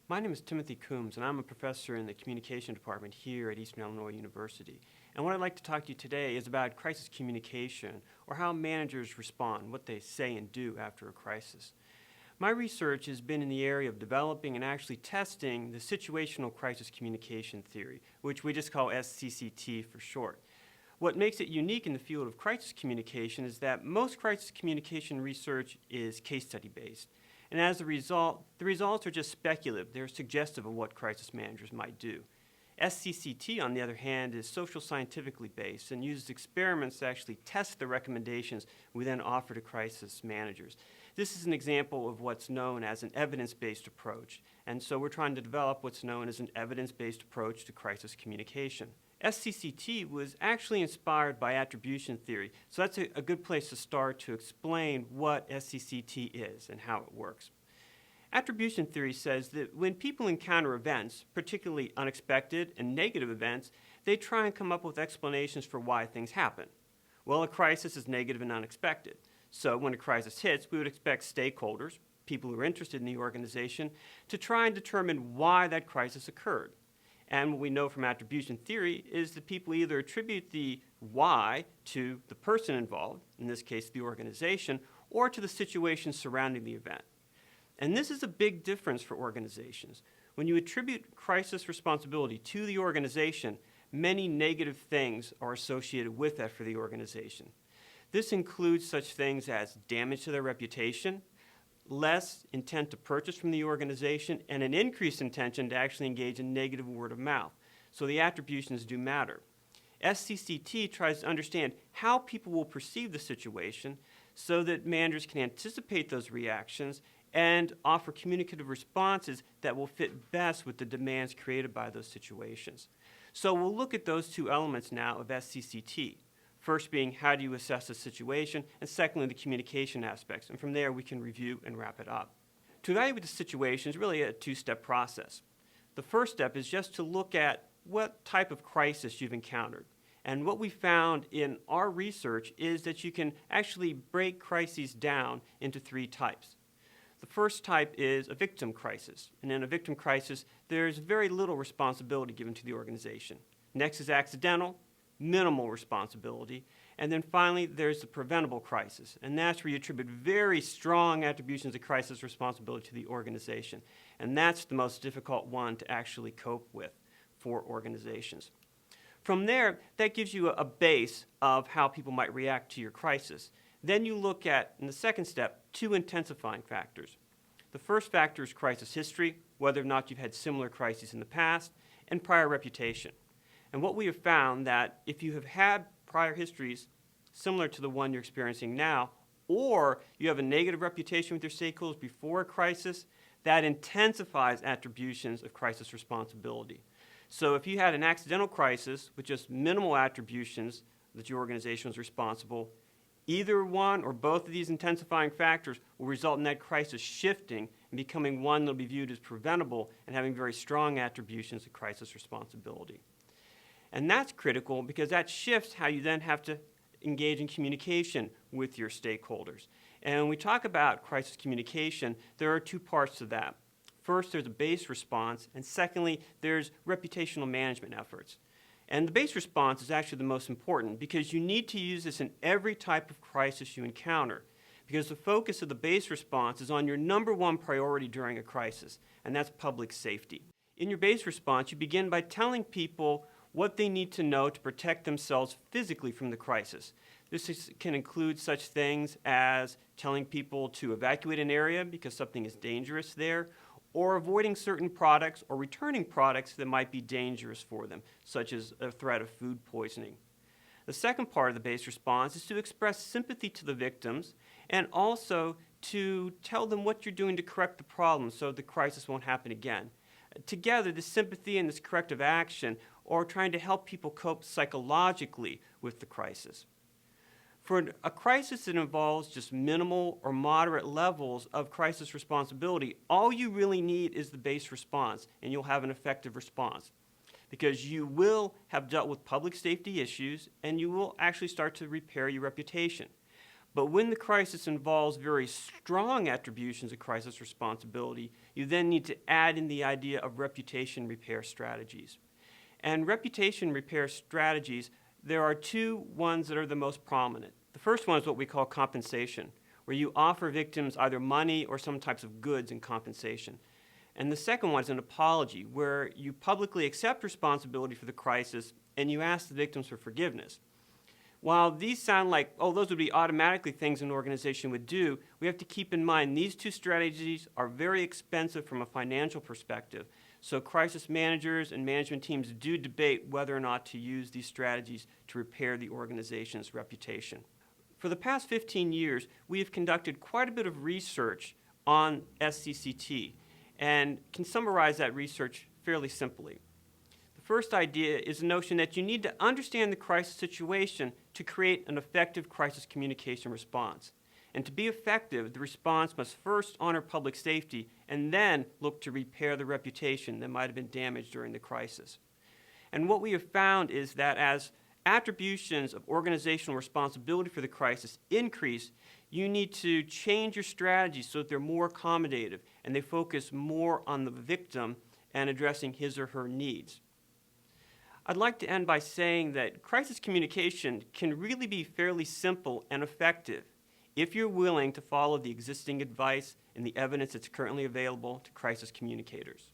My name is Timothy Coombs, and I'm a professor in the Communication Department here at Eastern Illinois University. And what I'd like to talk to you today is about crisis communication, or how managers respond, what they say and do after a crisis. My research has been in the area of developing and actually testing the Situational Crisis Communication Theory, which we just call SCCT for short. What makes it unique in the field of crisis communication is that most crisis communication research is case study based. And as a result, the results are just speculative. They're suggestive of what crisis managers might do. SCCT, on the other hand, is social scientifically based and uses experiments to actually test the recommendations we then offer to crisis managers. This is an example of what's known as an evidence-based approach. And so we're trying to develop what's known as an evidence-based approach to crisis communication. SCCT was actually inspired by attribution theory, so that's a good place to start to explain what SCCT is and how it works. Attribution theory says that when people encounter events, particularly unexpected and negative events, they try and come up with explanations for why things happen. Well, a crisis is negative and unexpected, so when a crisis hits, we would expect stakeholders, people who are interested in the organization, to try and determine why that crisis occurred. And what we know from attribution theory is that people either attribute the why to the person involved, in this case the organization, or to the situation surrounding the event. And this is a big difference for organizations. When you attribute crisis responsibility to the organization, many negative things are associated with that for the organization. This includes such things as damage to their reputation, less intent to purchase from the organization, and an increased intention to actually engage in negative word of mouth. So the attributions do matter. SCCT tries to understand how people will perceive the situation so that managers can anticipate those reactions and offer communicative responses that will fit best with the demands created by those situations. So we'll look at those two elements now of SCCT. First being, how do you assess the situation, and secondly, the communication aspects. And from there, we can review and wrap it up. To evaluate the situation is really a two-step process. The first step is just to look at what type of crisis you've encountered. And what we found in our research is that you can actually break crises down into three types. The first type is a victim crisis. And in a victim crisis, there's very little responsibility given to the organization. Next is accidental, minimal responsibility. And then finally, there's the preventable crisis. And that's where you attribute very strong attributions of crisis responsibility to the organization. And that's the most difficult one to actually cope with for organizations. From there, that gives you a base of how people might react to your crisis. Then you look at, in the second step, two intensifying factors. The first factor is crisis history, whether or not you've had similar crises in the past, and prior reputation. And what we have found that if you have had prior histories similar to the one you're experiencing now, or you have a negative reputation with your stakeholders before a crisis, that intensifies attributions of crisis responsibility. So if you had an accidental crisis with just minimal attributions that your organization was responsible, either one or both of these intensifying factors will result in that crisis shifting and becoming one that will be viewed as preventable and having very strong attributions of crisis responsibility. And that's critical because that shifts how you then have to engage in communication with your stakeholders. And when we talk about crisis communication, there are two parts to that. First, there's a base response, and secondly, there's reputational management efforts. And the base response is actually the most important because you need to use this in every type of crisis you encounter, because the focus of the base response is on your number one priority during a crisis, and that's public safety. In your base response, you begin by telling people what they need to know to protect themselves physically from the crisis. This can include such things as telling people to evacuate an area because something is dangerous there, or avoiding certain products or returning products that might be dangerous for them, such as a threat of food poisoning. The second part of the base response is to express sympathy to the victims and also to tell them what you're doing to correct the problem so the crisis won't happen again. Together, this sympathy and this corrective action are trying to help people cope psychologically with the crisis. For a crisis that involves just minimal or moderate levels of crisis responsibility, all you really need is the base response, and you'll have an effective response. Because you will have dealt with public safety issues, and you will actually start to repair your reputation. But when the crisis involves very strong attributions of crisis responsibility, you then need to add in the idea of reputation repair strategies. And reputation repair strategies, there are two ones that are the most prominent. The first one is what we call compensation, where you offer victims either money or some types of goods in compensation. And the second one is an apology, where you publicly accept responsibility for the crisis and you ask the victims for forgiveness. While these sound like, oh, those would be automatically things an organization would do, we have to keep in mind these two strategies are very expensive from a financial perspective. So crisis managers and management teams do debate whether or not to use these strategies to repair the organization's reputation. For the past 15 years, we have conducted quite a bit of research on SCCT and can summarize that research fairly simply. The first idea is the notion that you need to understand the crisis situation to create an effective crisis communication response. And to be effective, the response must first honor public safety and then look to repair the reputation that might have been damaged during the crisis. And what we have found is that as attributions of organizational responsibility for the crisis increase, you need to change your strategies so that they're more accommodative and they focus more on the victim and addressing his or her needs. I'd like to end by saying that crisis communication can really be fairly simple and effective if you're willing to follow the existing advice and the evidence that's currently available to crisis communicators.